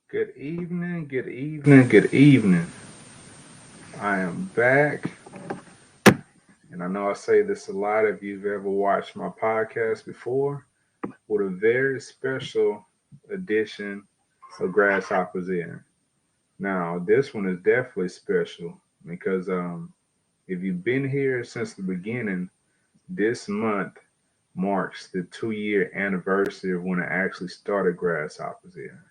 Good evening, good evening, good evening. I am back, and I know I say this a lot if you've ever watched my podcast before, with a very special edition of Grasshopper's Ear. Now, this one is definitely special because if you've been here since the beginning, this month marks the 2 year anniversary of when I actually started Grasshopper's Ear.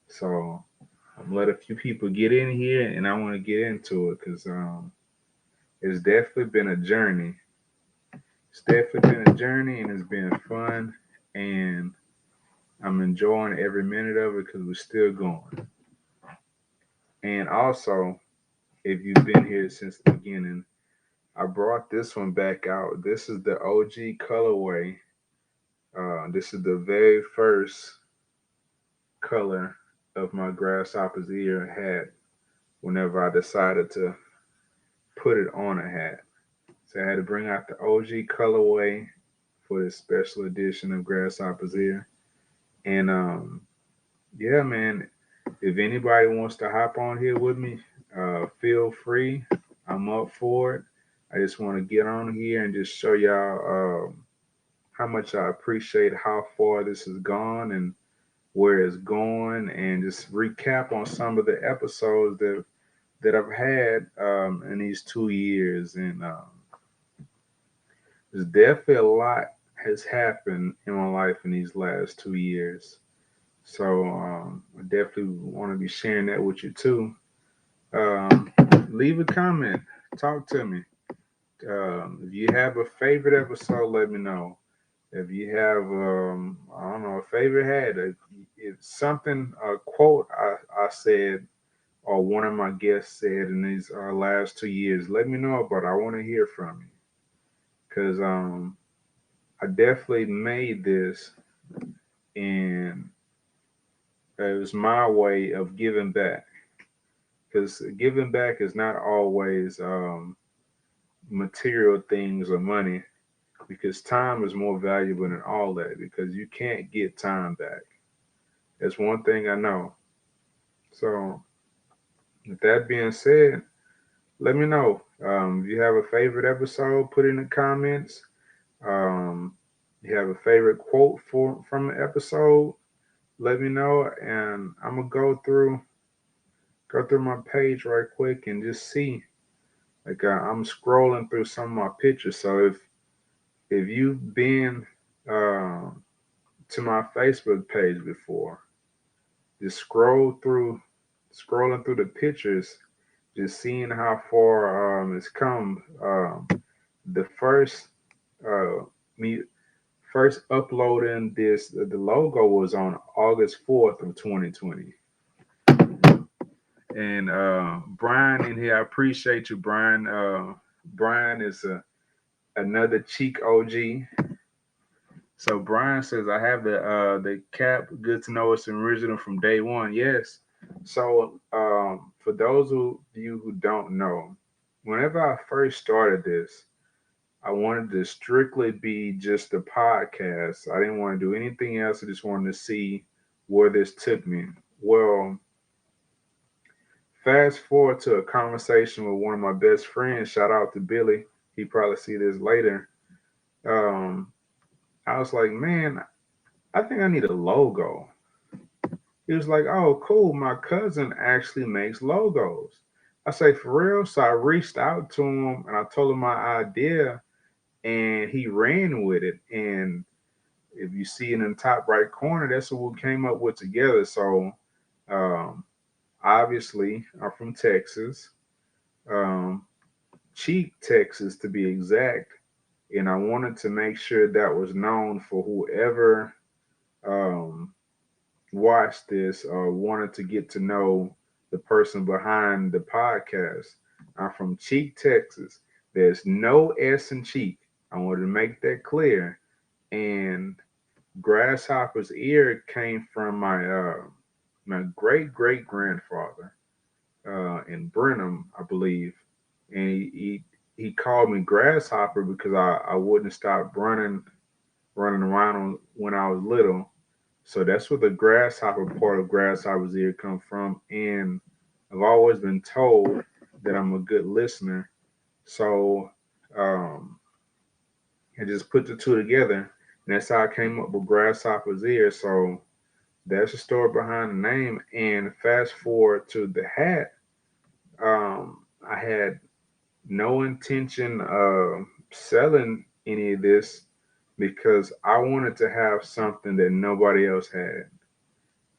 So I'm let a few people get in here, and I want to get into it because it's definitely been a journey. It's definitely been a journey, and it's been fun, and I'm enjoying every minute of it because we're still going. And also, if you've been here since the beginning, I brought this one back out. This is the OG colorway. This is the very first color of my grasshopper's ear hat whenever I decided to put it on a hat. So I had to bring out the OG colorway for this special edition of Grasshopper's Ear. And yeah, man, if anybody wants to hop on here with me, feel free. I'm up for it. I just want to get on here and just show y'all how much I appreciate how far this has gone and where it's going, and just recap on some of the episodes that I've had in these 2 years. And there's definitely a lot has happened in my life in these last 2 years. So I definitely want to be sharing that with you too. Um, Leave a comment, talk to me. If you have a favorite episode, let me know. If you have, I don't know, a favorite hat, if something, a quote I said or one of my guests said in these last 2 years, let me know about it. I want to hear from you because I definitely made this, and it was my way of giving back. Because giving back is not always material things or money, because time is more valuable than all that, because you can't get time back. That's one thing I know. So, with that being said, let me know. If you have a favorite episode, put it in the comments. Um, you have a favorite quote from the episode, let me know, and I'm gonna go through my page right quick and just see. Like I'm scrolling through some of my pictures, so if you've been uh, to my Facebook page before, just scrolling through the pictures, just seeing how far it's come. The uh, me first uploading this, the logo was on August 4th of 2020. And Brian in here, I appreciate you, Brian. Brian is another cheek OG. So Brian says, I have the cap. Good to know it's original from day one. Yes. So for those of you who don't know, whenever I first started this, I wanted to strictly be just a podcast. I didn't want to do anything else. I just wanted to see where this took me. Well, fast forward to a conversation with one of my best friends. Shout out to Billy. He probably see this later. Um, I was like, man, I think I need a logo. He was like, oh, cool. My cousin actually makes logos. I say, for real? So I reached out to him and I told him my idea, and he ran with it. And if you see it in the top right corner, that's what we came up with together. So um, obviously, I'm from Texas, um, Cheek, Texas to be exact. And I wanted to make sure that was known for whoever um, watched this or wanted to get to know the person behind the podcast. I'm from Cheek, Texas. There's no S in Cheek. I wanted to make that clear. And Grasshopper's ear came from my great great grandfather in Brenham, I believe, and he called me Grasshopper because I wouldn't stop running around when I was little. So that's where the grasshopper part of grasshopper's ear come from. And I've always been told that I'm a good listener. So um, I just put the two together, and that's how I came up with grasshopper's ear. So that's the story behind the name. And fast forward to the hat. I had no intention of selling any of this because I wanted to have something that nobody else had.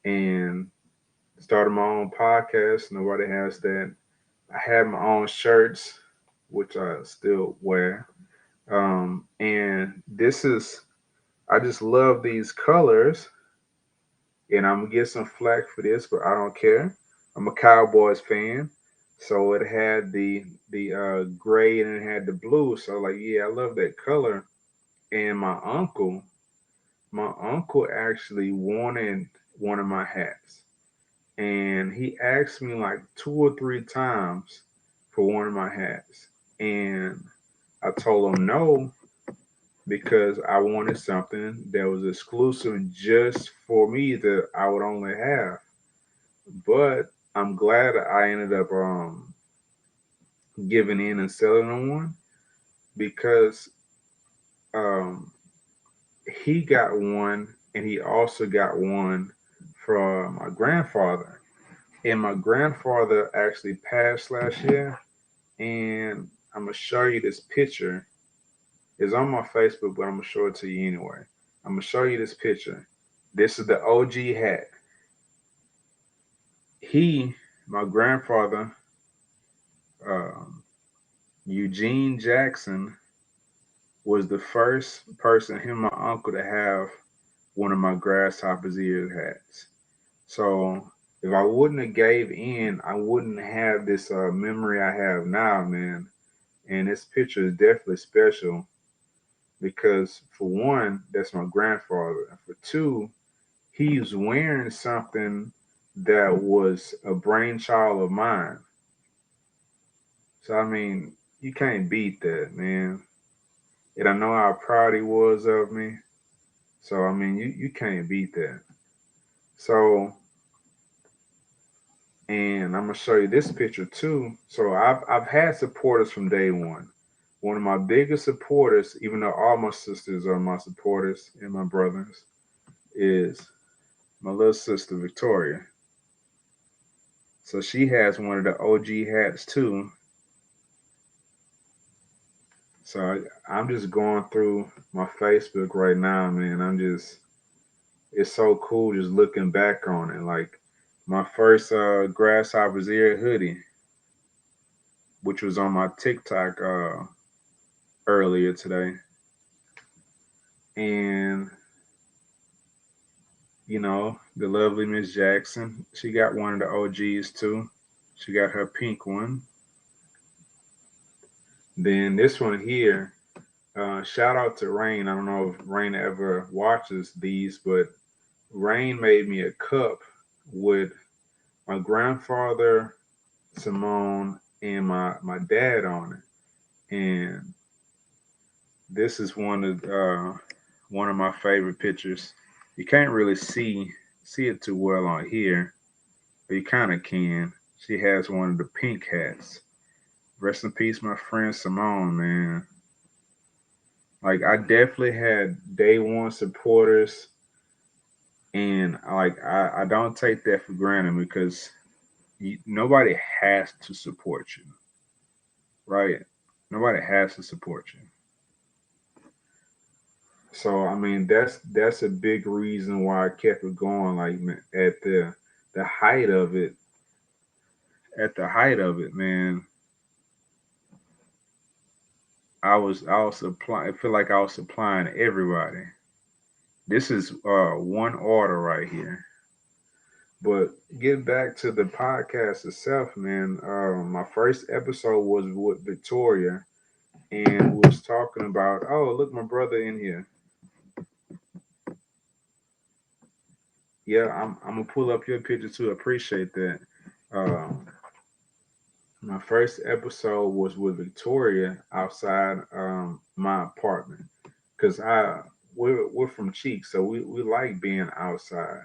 And started my own podcast. Nobody has that. I had my own shirts, which I still wear. And this is, I just love these colors. And I'm gonna get some flack for this, but I don't care. I'm a Cowboys fan, so it had the gray and it had the blue. So like, yeah, I love that color. And my uncle actually wanted one of my hats, and he asked me like 2 or 3 times for one of my hats, and I told him no because I wanted something that was exclusive just for me that I would only have. But I'm glad I ended up giving in and selling on one because um, he got one and he also got one from my grandfather. And my grandfather actually passed last year. And I'm gonna show you this picture. It's on my Facebook, but I'm gonna show it to you anyway. I'm gonna show you this picture. This is the OG hat. My grandfather, um, Eugene Jackson, was the first person, him and my uncle, to have one of my grasshopper's ear hats. So if I wouldn't have gave in, I wouldn't have this memory I have now, man. And this picture is definitely special because, for one, that's my grandfather. And for two, he's wearing something that was a brainchild of mine. So I mean, you can't beat that, man. And I know how proud he was of me. So I mean, you can't beat that. So, and I'm gonna show you this picture too. So I've had supporters from day one. One of my biggest supporters, even though all my sisters are my supporters and my brothers, is my little sister Victoria. So she has one of the OG hats too. So I'm just going through my Facebook right now, man. It's so cool just looking back on it. Like my first Grasshopper's Ear hoodie, which was on my TikTok earlier today. And, the lovely Miss Jackson, she got one of the OGs too. She got her pink one. Then this one here, shout out to Rain. I don't know if Rain ever watches these, but Rain made me a cup with my grandfather, Simone, and my dad on it. And this is one of my favorite pictures. You can't really see it too well on here, but you kind of can. She has one of the pink hats. Rest in peace, my friend Simone, man. Like I definitely had day one supporters, and like I don't take that for granted because nobody has to support you, right? Nobody has to support you. So I mean that's a big reason why I kept it going. Like at the height of it, man, I was supplying. I feel like I was supplying everybody. This is one order right here. But get back to the podcast itself, man. My first episode was with Victoria, and we was talking about. Oh, look, my brother in here. Yeah, I'm gonna pull up your picture too. Appreciate that. Um, my first episode was with Victoria outside my apartment, cause we're from Cheek, so we like being outside.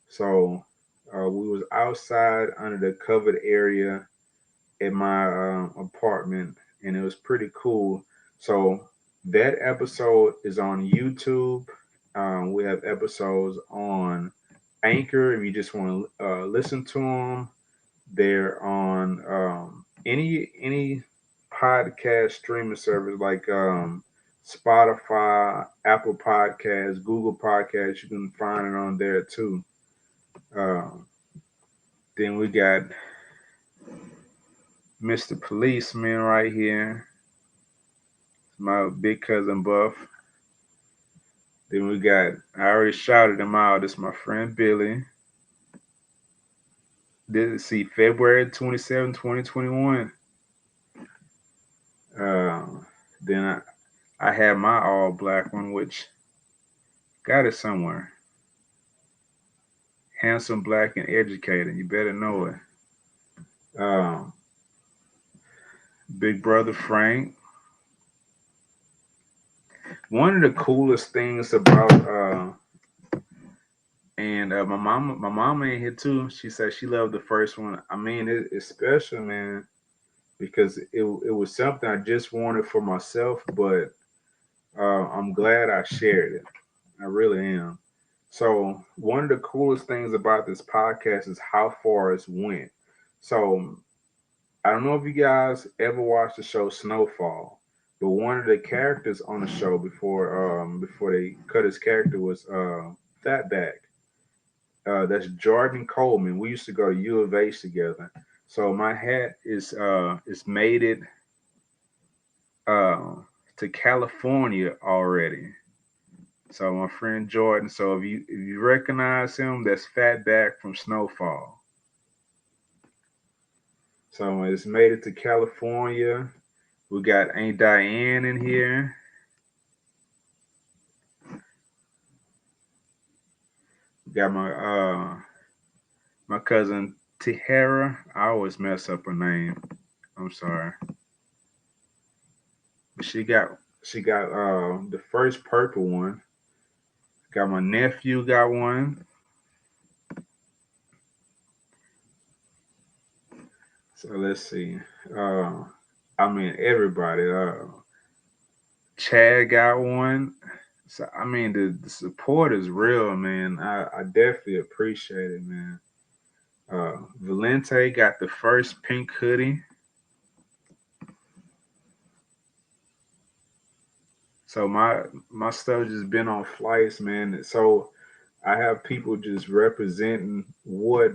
So we was outside under the covered area in my apartment, and it was pretty cool. So that episode is on YouTube. We have episodes on Anchor if you just want to listen to them. They're on any podcast streaming service like Spotify, Apple Podcasts, Google Podcasts. You can find it on there too. Um, then we got Mr. Policeman right here, my big cousin Buff. Then we got, I already shouted him out. This is my friend Billy. This is see February 27, 2021. Uh, then I had my all black one, which got it somewhere. Handsome, black, and educated. You better know it. Um, Big brother Frank. One of the coolest things about and my mama ain't here too. She said she loved the first one. I mean, it's special, man, because it was something I just wanted for myself, but I'm glad I shared it. I really am. So one of the coolest things about this podcast is how far it's went. So I don't know if you guys ever watched the show Snowfall, but one of the characters on the show before they cut his character was Fatback. That's Jordan Coleman. We used to go to U of H together. So my hat is made it uh, to California already. So my friend Jordan. So if you recognize him, that's Fatback from Snowfall. So it's made it to California. We got Aunt Diane in here. We got my cousin Tihara. I always mess up her name. I'm sorry. But she got the first purple one. Got my nephew got one. So let's see. Uh I mean everybody. Chad got one. So I mean the support is real, man. I definitely appreciate it, man. Valente got the first pink hoodie. So my stuff just been on flights, man. So I have people just representing what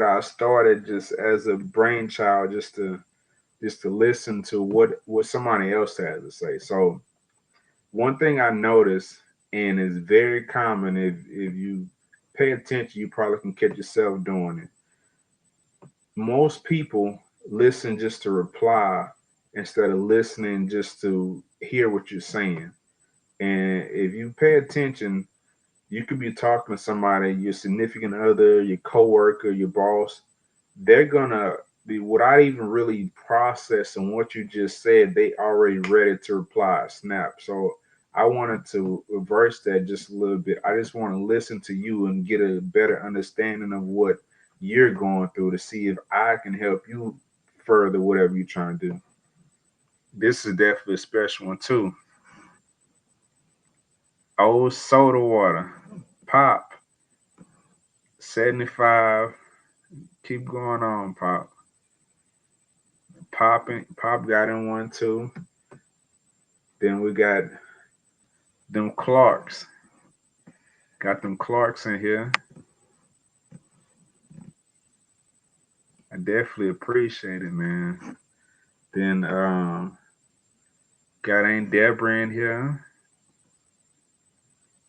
I started just as a brainchild, just to listen to what somebody else has to say. So one thing I noticed, and it's very common if you pay attention, you probably can catch yourself doing it. Most people listen just to reply instead of listening just to hear what you're saying. And if you pay attention, you could be talking to somebody, your significant other, your coworker, your boss. They're gonna be without even really processing what you just said. They already ready to reply, snap. So I wanted to reverse that just a little bit. I just want to listen to you and get a better understanding of what you're going through to see if I can help you further whatever you're trying to do. This is definitely a special one too. Old soda water, pop, 75. Keep going on, pop. Pop got in one too. Then we got them Clarks. Got them Clarks in here. I definitely appreciate it, man. Then got Aunt Deborah in here.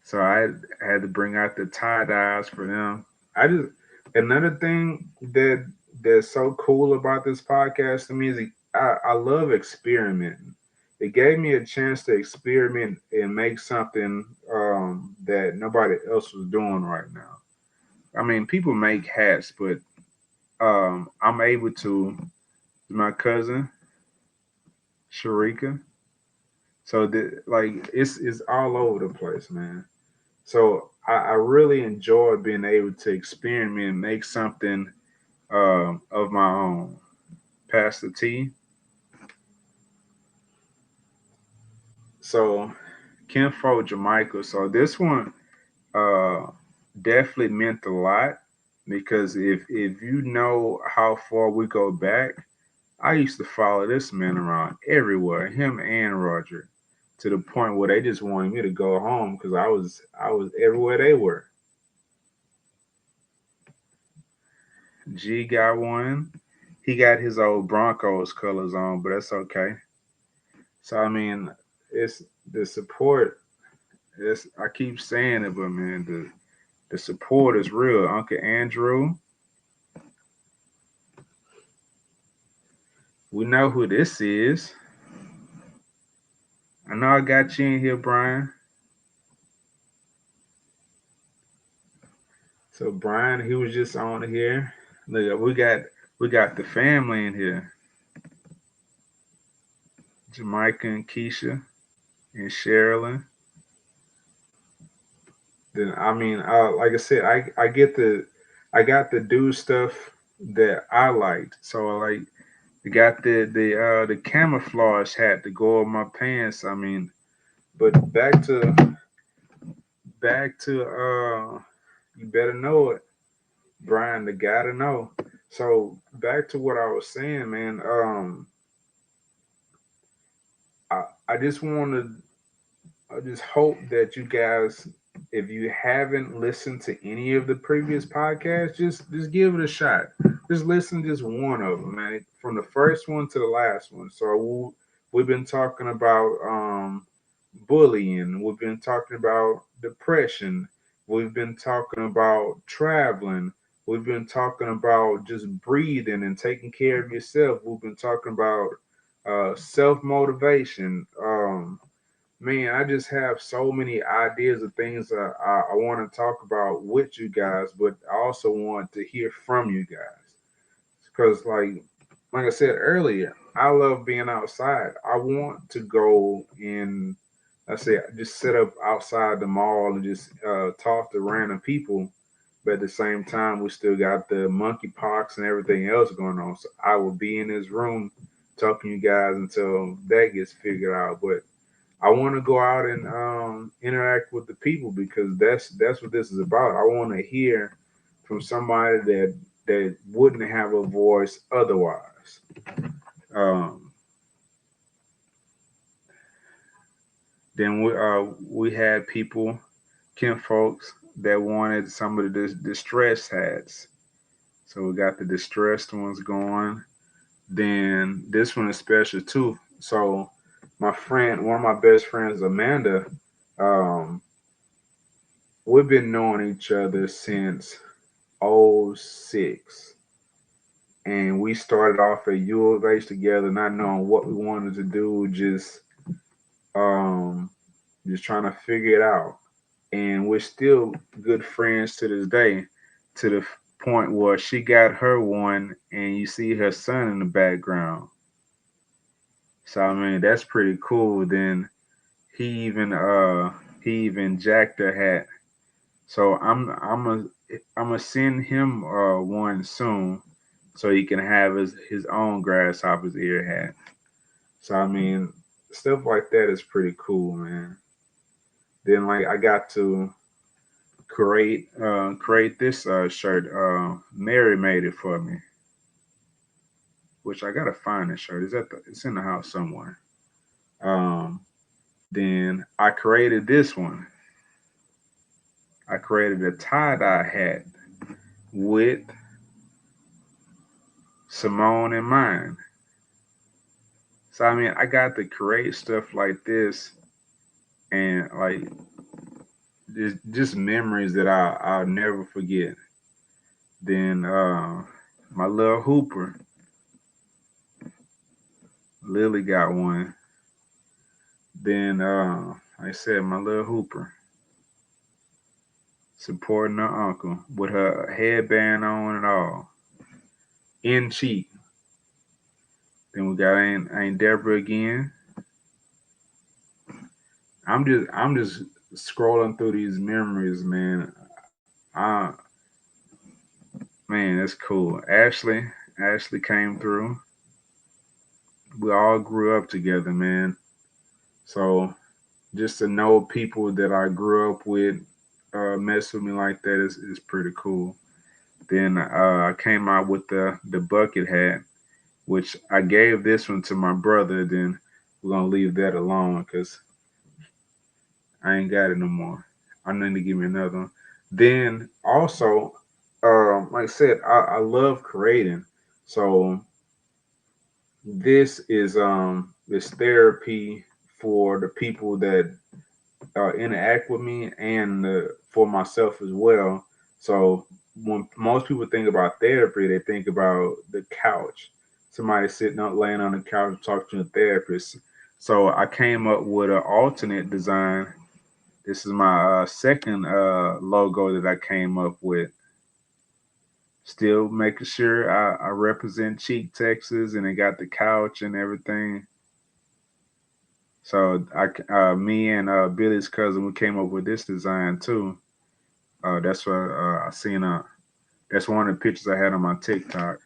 So I had to bring out the tie dyes for them. I just another thing that's so cool about this podcast to me is I love experimenting. It gave me a chance to experiment and make something that nobody else was doing right now. I mean, people make hats, but I'm able to. My cousin Sharika, So it's all over the place, man. So I really enjoy being able to experiment and make something of my own. Pastor T. So Kinfolk Jamaica. So this one uh, definitely meant a lot because if you know how far we go back, I used to follow this man around everywhere, him and Roger, to the point where they just wanted me to go home because I was everywhere they were. G got one. He got his old Broncos colors on, but that's okay. So I mean, it's the support. It's I keep saying it, but man, the support is real. Uncle Andrew, we know who this is. I know I got you in here, Brian. So Brian, he was just on here. Look, we got the family in here. Jamaica and Keisha and Sherilyn. Then I mean, like I said, I got to do stuff that I liked. So like, I got the camouflage hat to go over my pants. I mean, but back to you better know it, Brian. The guy to know. So back to what I was saying, man. I just want to I just hope that you guys, if you haven't listened to any of the previous podcasts, just give it a shot. Just listen to just one of them, man, from the first one to the last one. So we've been talking about bullying. We've been talking about depression. We've been talking about traveling. We've been talking about just breathing and taking care of yourself. We've been talking about self motivation. Man, I just have so many ideas of things I want to talk about with you guys, but I also want to hear from you guys because, like I said earlier, I love being outside. I want to go and I say just sit up outside the mall and just talk to random people, but at the same time, we still got the monkeypox and everything else going on. So I will be in this room talking to you guys until that gets figured out, but. I want to go out and interact with the people because that's what this is about. I want to hear from somebody that wouldn't have a voice otherwise. Um, then we had people, Kim folks, that wanted some of the distressed hats. So we got the distressed ones going. Then this one is special too. So my friend, one of my best friends, Amanda, um, we've been knowing each other since '06, and we started off at U of H together, not knowing what we wanted to do, um just trying to figure it out. And we're still good friends to this day, to the point where she got her one, and you see her son in the background. So I mean, that's pretty cool. Then he even uh he even jacked her hat. So I'm gonna send him one soon, so he can have his own grasshopper's ear hat. So I mean, stuff like that is pretty cool, man. Then like I got to create this shirt. Mary made it for me, which I gotta find this shirt. It's in the house somewhere. Um, then I created this one. I created a tie dye hat with Simone in mind. So I mean, I got to create stuff like this, and like just memories that I'll never forget. Then my little Hooper, Lily got one. Then like I said, my little Hooper supporting her uncle with her headband on and all, in cheek. Then we got Aunt Deborah again. I'm just scrolling through these memories, man. Uh Man, that's cool. Ashley came through. We all grew up together, man. So just to know people that I grew up with mess with me like that is pretty cool. Then I came out with the bucket hat, which I gave this one to my brother. Then we're gonna leave that alone because I ain't got it no more. I need to give me another one. Then also, like I said, I love creating. So this therapy for the people that interact with me and for myself as well. So when most people think about therapy, they think about the couch, somebody sitting up, laying on the couch, talking to a therapist. So I came up with an alternate design. This is my second logo that I came up with. Still making sure I represent Cheek, Texas, and it got the couch and everything. So me and Billy's cousin, we came up with this design too. That's what I seen. That's one of the pictures I had on my TikTok.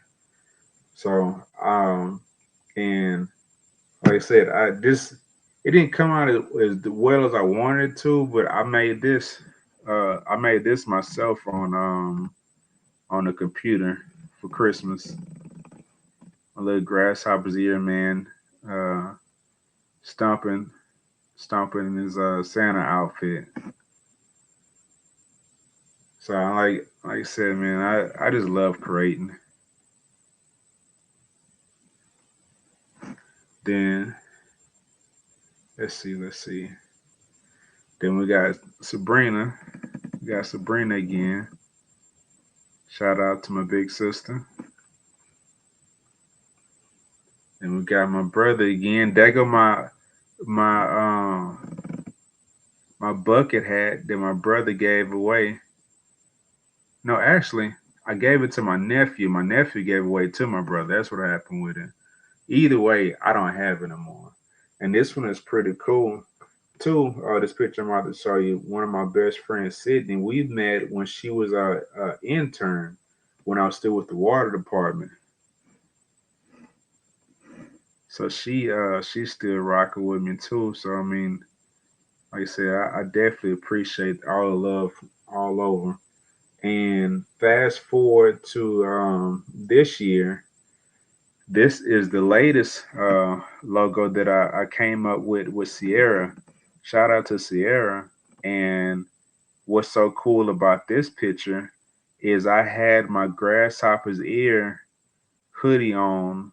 So and like I said, it didn't come out as well as I wanted to, but I made this. I made this myself on the computer for Christmas. A little grasshopper's ear man, uh, stomping stomping in his Santa outfit. So like I said, man, I just love creating. Then let's see. Then we got Sabrina. We got Sabrina again. Shout out to my big sister. And we got my brother again. There go my bucket hat that my brother gave away. No, actually, I gave it to my nephew. My nephew gave it away to my brother. That's what happened with it. Either way, I don't have it anymore. And this one is pretty cool. Too, this picture I'm about to show you, one of my best friends, Sydney, we met when she was a intern when I was still with the water department. So she's still rocking with me too. So I mean, like I said, I definitely appreciate all the love all over. And fast forward to this year, this is the latest logo that I came up with Sierra. Shout out to Sierra. And what's so cool about this picture is I had my grasshopper's ear hoodie on,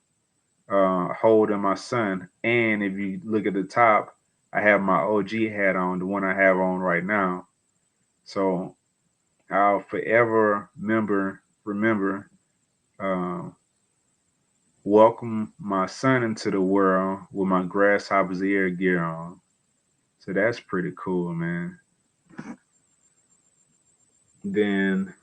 holding my son. And if you look at the top, I have my OG hat on, the one I have on right now. So I'll forever remember, uh, welcome my son into the world with my grasshopper's ear gear on. So that's pretty cool, man. Then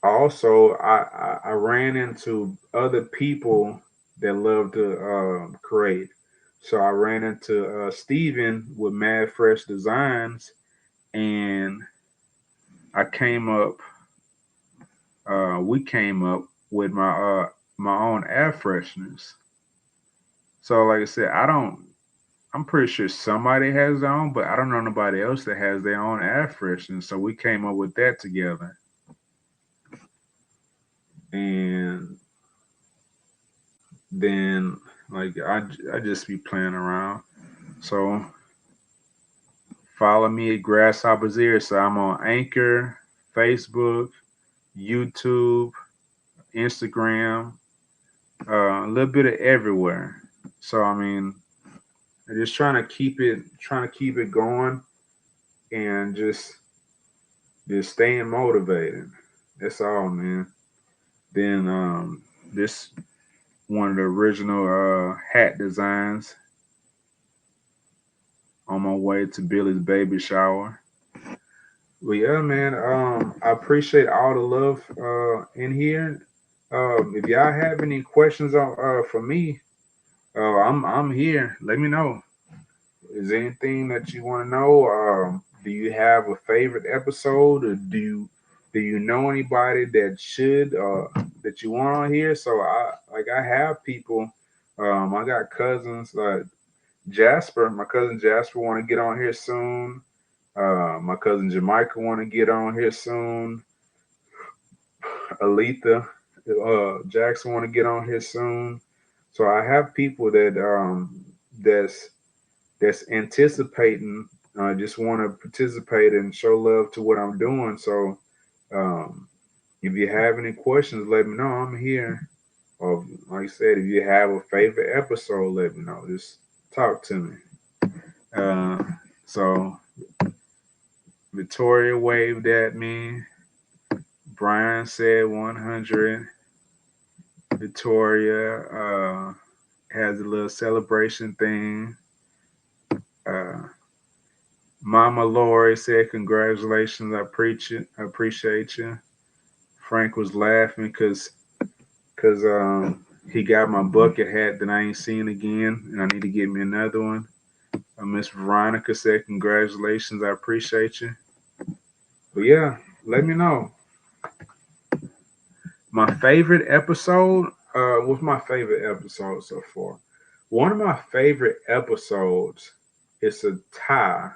also I ran into other people that love to create. So I ran into Steven with Mad Fresh Designs, and I came up. We came up with my own air fresheners. So like I said, I don't. I'm pretty sure somebody has their own, but I don't know nobody else that has their own air freshener. So we came up with that together, and then like I just be playing around. So follow me at Grasshopper's Ear. So I'm on Anchor, Facebook, YouTube, Instagram, a little bit of everywhere. So I mean, I'm just trying to keep it going, and just staying motivated. That's all, man. Then this one of the original hat designs on my way to Billy's baby shower. Well, yeah, man. I appreciate all the love in here. If y'all have any questions on for me, I'm here. Let me know. is there anything that you want to know? Do you have a favorite episode, or do you know anybody that should that you want on here? So I have people. I got cousins. Jasper, my cousin Jasper, want to get on here soon. My cousin Jamaica want to get on here soon. Aletha Jackson want to get on here soon. So I have people that's that's anticipating, just want to participate and show love to what I'm doing. So um, if you have any questions, let me know. I'm here. Or like I said, if you have a favorite episode, let me know. Just talk to me. Uh, so Victoria waved at me. Brian said 100. Victoria has a little celebration thing. Uh, Mama Lori said, "Congratulations, I appreciate you." Frank was laughing because he got my bucket hat that I ain't seen again, and I need to get me another one. Miss Veronica said, "Congratulations, I appreciate you." But yeah, let me know. My favorite episode. What's my favorite episode so far? One of my favorite episodes is a tie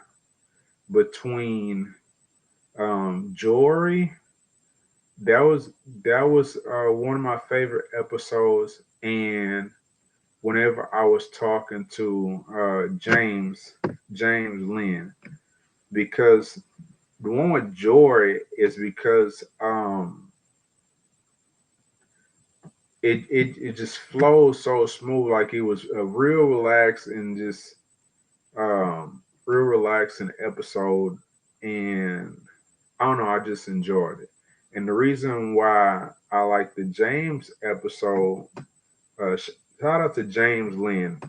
between Jory. That was one of my favorite episodes, and whenever I was talking to James Lynn, because the one with Jory is because it just flows so smooth, like it was a real relaxed and just real relaxing episode, and I don't know, I just enjoyed it. And the reason why I like the James episode, shout out to James Lynn.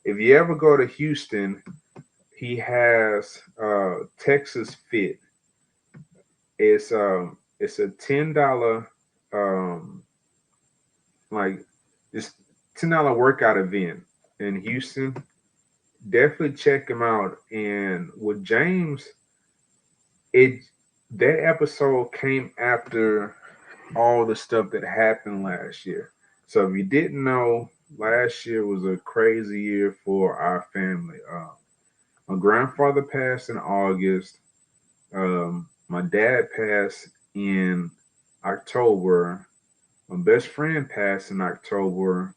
If you ever go to Houston, he has Texas Fit. It's a $10 um like it's $10 workout event in Houston. Definitely check him out. And with James, it that episode came after all the stuff that happened last year. So if you didn't know, last year was a crazy year for our family. My grandfather passed in August. My dad passed in October. My best friend passed in October,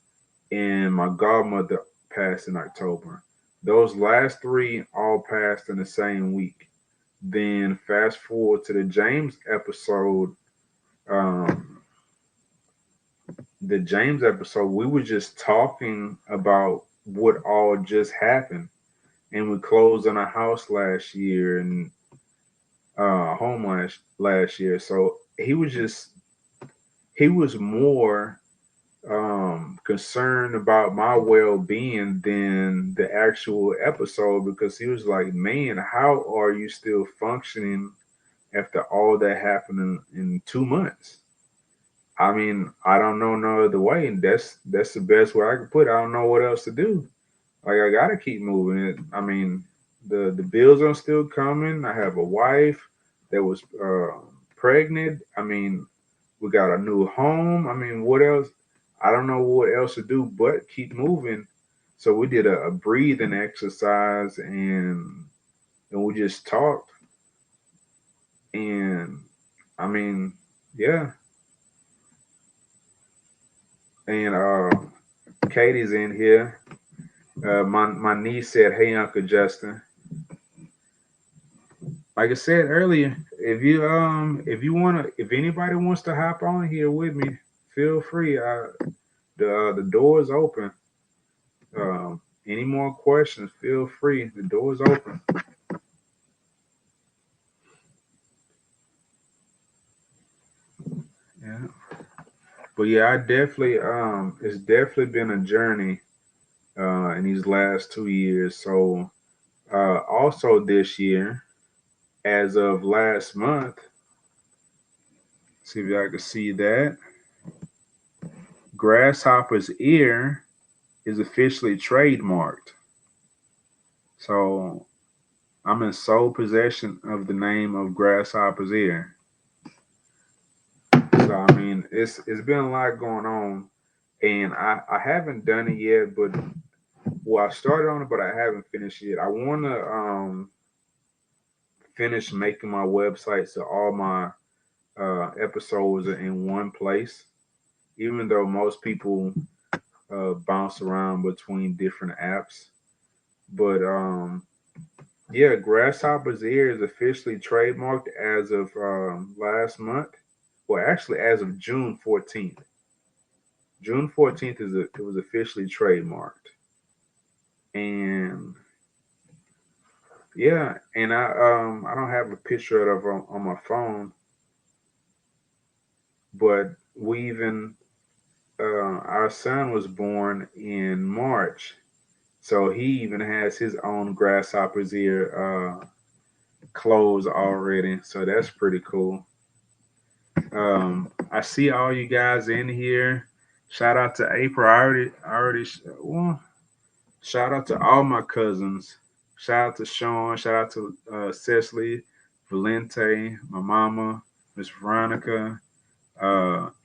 and my godmother passed in October. Those last three all passed in the same week. Then fast forward to the James episode. Um, the James episode, we were just talking about what all just happened, and we closed on a house last year and home last year. So he was more concerned about my well-being than the actual episode, because he was like, "Man, how are you still functioning after all that happened in 2 months?" I mean, I don't know no other way, and that's the best way I can put it. I don't know what else to do. Like, I gotta keep moving it. I mean, the bills are still coming. I have a wife that was pregnant. I mean, we got a new home. I mean, what else? I don't know what else to do but keep moving. So we did a breathing exercise, and we just talked. And I mean, yeah. And Katie's in here. My niece said, "Hey, Uncle Justin." Like I said earlier, if anybody wants to hop on here with me, feel free. The door is open. Any more questions? Feel free. The door is open. Yeah, but yeah, I definitely it's definitely been a journey in these last 2 years. So also this year, as of last month, see if y'all can see that, Grasshopper's ear is officially trademarked. So I'm in sole possession of the name of Grasshopper's ear. So I mean, it's been a lot going on, and I haven't done it yet, but well, I started on it, but I haven't finished it. I want to finish making my website so all my episodes are in one place. Even though most people bounce around between different apps, but yeah, Grasshopper's ear is officially trademarked as of last month. Well, actually, as of June 14th. June 14th it was officially trademarked, and yeah, and I don't have a picture of it on my phone, but we even our son was born in March, so he even has his own Grasshopper's ear clothes already. So that's pretty cool. I see all you guys in here. Shout out to April. Well, shout out to all my cousins. Shout out to Sean. Shout out to Cecily, Valente, my mama, Miss Veronica,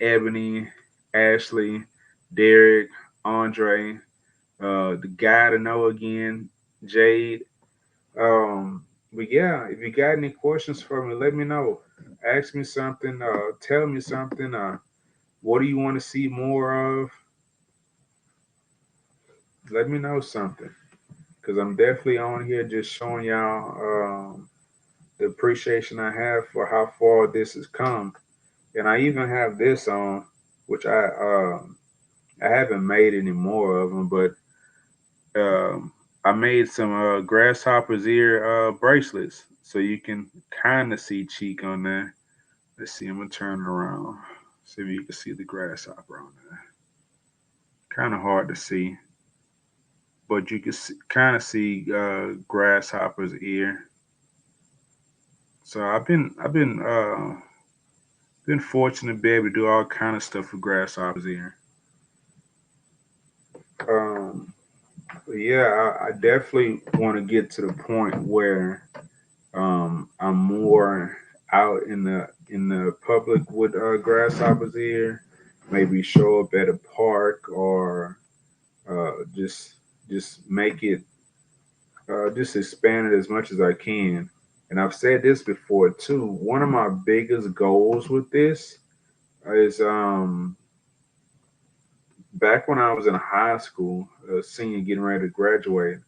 Ebony, Ashley, Derek, Andre, the guy to know again, Jade. But yeah, if you got any questions for me, let me know. Ask me something. Tell me something. What do you want to see more of? Let me know something. Because I'm definitely on here just showing y'all the appreciation I have for how far this has come. And I even have this on, which I haven't made any more of them, but um, I made some grasshopper's ear bracelets, so you can kind of see cheek on there. Let's see, I'm gonna turn it around, see if you can see the grasshopper on there. Kind of hard to see, but you can kind of see grasshopper's ear. So I've been fortunate to be able to do all kind of stuff with grasshoppers ear. Um, but yeah, I definitely want to get to the point where I'm more out in the public with grasshoppers ear. Maybe show up at a park or just make it just expand it as much as I can. And I've said this before too. One of my biggest goals with this is back when I was in high school, a senior getting ready to graduate.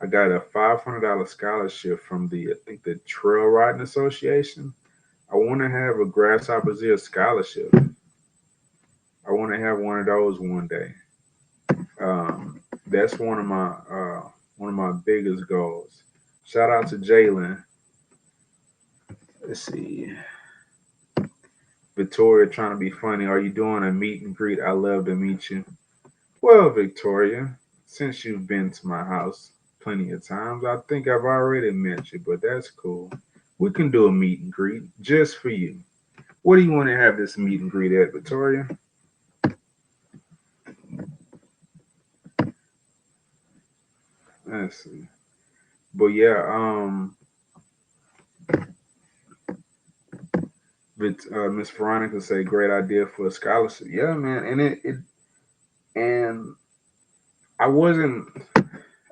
I got a $500 scholarship from the I think the Trail Riding Association. I want to have a Grasshopper Zero scholarship. I want to have one of those one day. That's one of my biggest goals. Shout out to Jalen. Let's see, Victoria trying to be funny. Are you doing a meet and greet? I love to meet you. Well, Victoria, since you've been to my house plenty of times, I think I've already met you. But that's cool. We can do a meet and greet just for you. What do you want to have this meet and greet at, Victoria? Let's see. But yeah, Miss Veronica say great idea for a scholarship. Yeah, man, and I wasn't.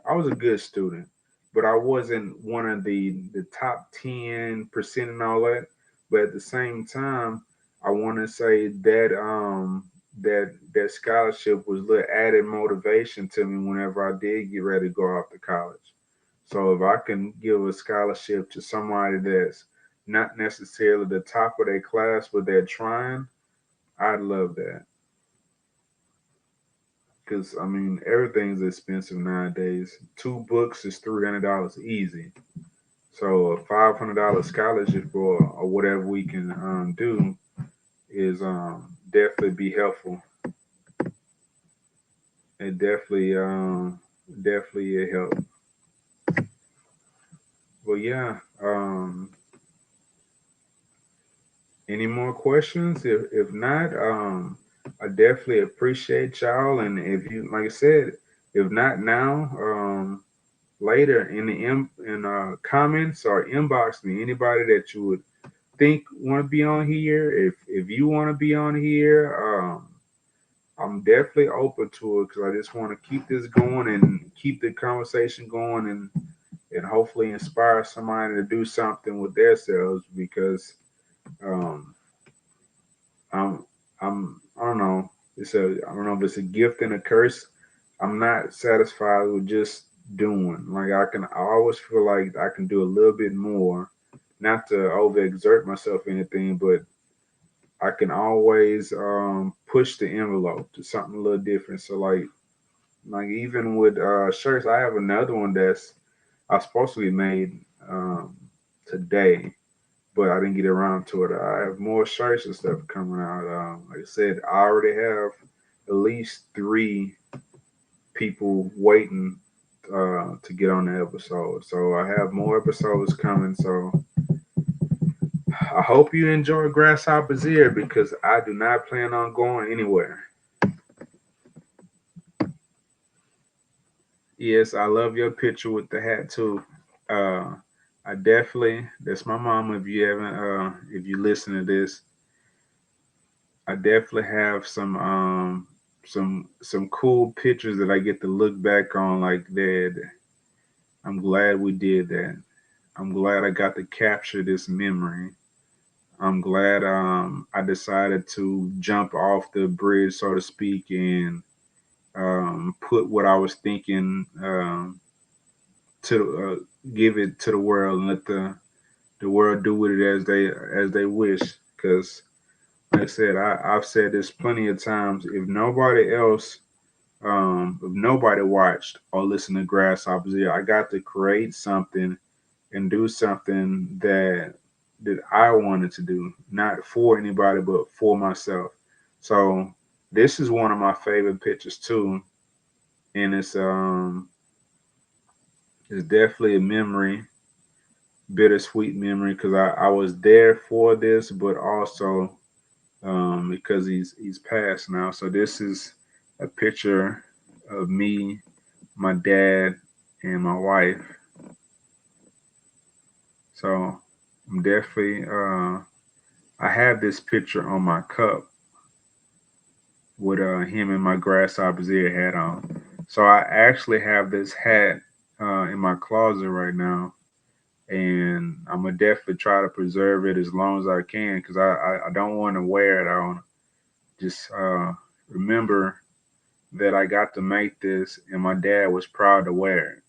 I was a good student, but I wasn't one of the top 10% and all that. But at the same time, I want to say that that scholarship was a little added motivation to me whenever I did get ready to go off to college. So if I can give a scholarship to somebody that's not necessarily the top of their class, but they're trying, I'd love that. Because I mean, everything's expensive nowadays. Two books is $300 easy. So a $500 scholarship or whatever we can do is definitely be helpful. It definitely a help. But yeah, any more questions? If not, I definitely appreciate y'all. And if you like I said, if not now, later in the comments or inbox me anybody that you would think want to be on here. If you want to be on here, I'm definitely open to it because I just want to keep this going and keep the conversation going and hopefully inspire somebody to do something with themselves because um, I'm I don't know. I don't know if it's a gift and a curse. I'm not satisfied with just doing. Like I always feel like I can do a little bit more, not to overexert myself or anything, but I can always push the envelope to something a little different. So like even with shirts, I have another one that's I supposed to be made today, but I didn't get around to it. I have more shirts and stuff coming out. Like I said, I already have at least three people waiting to get on the episode. So I have more episodes coming. So I hope you enjoy Grasshopper's Ear because I do not plan on going anywhere. Yes, I love your picture with the hat too. Uh, I definitely that's my mama. If you listen to this, I definitely have some cool pictures that I get to look back on like that. I'm glad we did that. I'm glad I got to capture this memory. I'm glad I decided to jump off the bridge, so to speak, and put what I was thinking to give it to the world and let the world do with it as they wish. Because like I said, I've said this plenty of times. If nobody watched or listened to Grasshoppers Ear, I got to create something and do something that I wanted to do, not for anybody, but for myself. So this is one of my favorite pictures too, and it's definitely a memory, bittersweet memory, because I was there for this, but also because he's passed now. So this is a picture of me, my dad, and my wife. So I'm definitely I have this picture on my cup with him and my grasshopper's ear hat on. So I actually have this hat in my closet right now, and I'm gonna definitely try to preserve it as long as I can because I don't want to wear it. I want to just remember that I got to make this, and my dad was proud to wear it.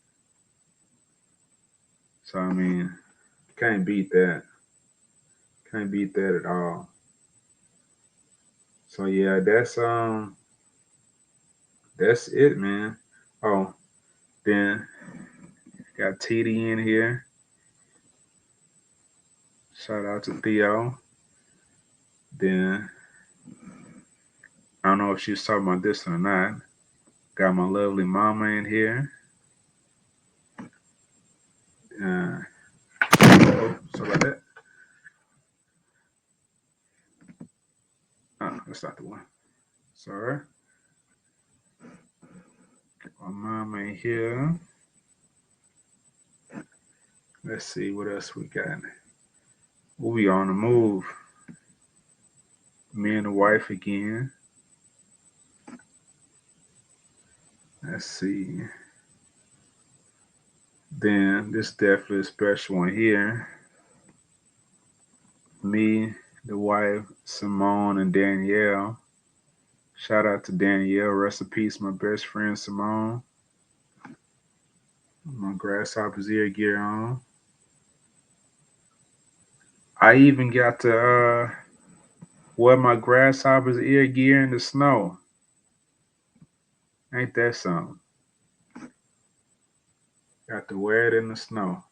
So I mean, can't beat that. Can't beat that at all. So yeah, that's it, man. Oh, then got TD in here. Shout out to Theo. Then I don't know if she was talking about this or not. Got my lovely mama in here. Uh, sorry about that. Oh, that's not the one. Sorry. Got my mama in here. Let's see what else we got. We on the move. Me and the wife again. Let's see. Then this definitely a special one here. Me, the wife, Simone, and Danielle. Shout out to Danielle. Rest in peace, my best friend Simone. My grasshopper's ear gear on. I even got to wear my grasshopper's ear gear in the snow. Ain't that something? Got to wear it in the snow.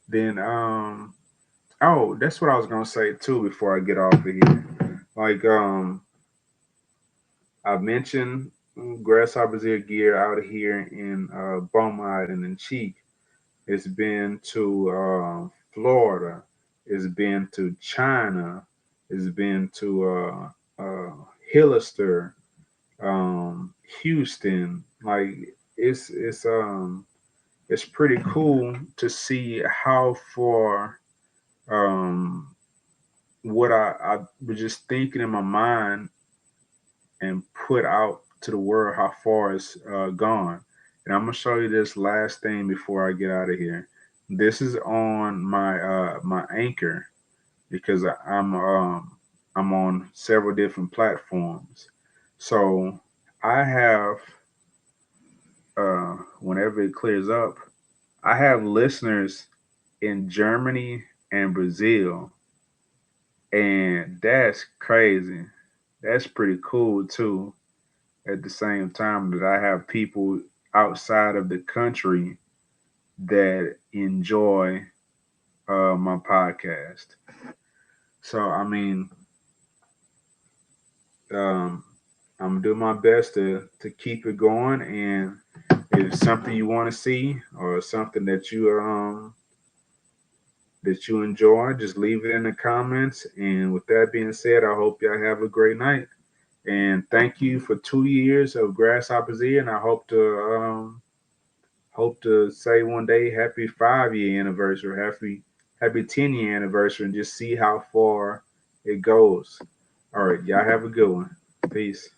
Then oh, that's what I was gonna say too before I get off of here. Like I mentioned grasshopper's ear gear out here in Beaumont and in Cheek. It's been to Florida. It's been to China. It's been to uh, Hillister, Houston. Like it's it's pretty cool to see how far um what I was just thinking in my mind and put out to the world how far it's gone. And I'm gonna show you this last thing before I get out of here. This is on my anchor because I'm on several different platforms. So I have whenever it clears up, I have listeners in Germany and Brazil, and that's crazy. That's pretty cool too. At the same time that I have people outside of the country that enjoy my podcast. So I mean, um, I'm gonna do my best to keep it going. And if it's something you want to see or something that you enjoy, just leave it in the comments. And with that being said, I hope y'all have a great night. And thank you for 2 years of Grasshopper's Ear. And I hope to say one day happy 5 year anniversary, happy 10 year anniversary, and just see how far it goes. All right, y'all have a good one. Peace.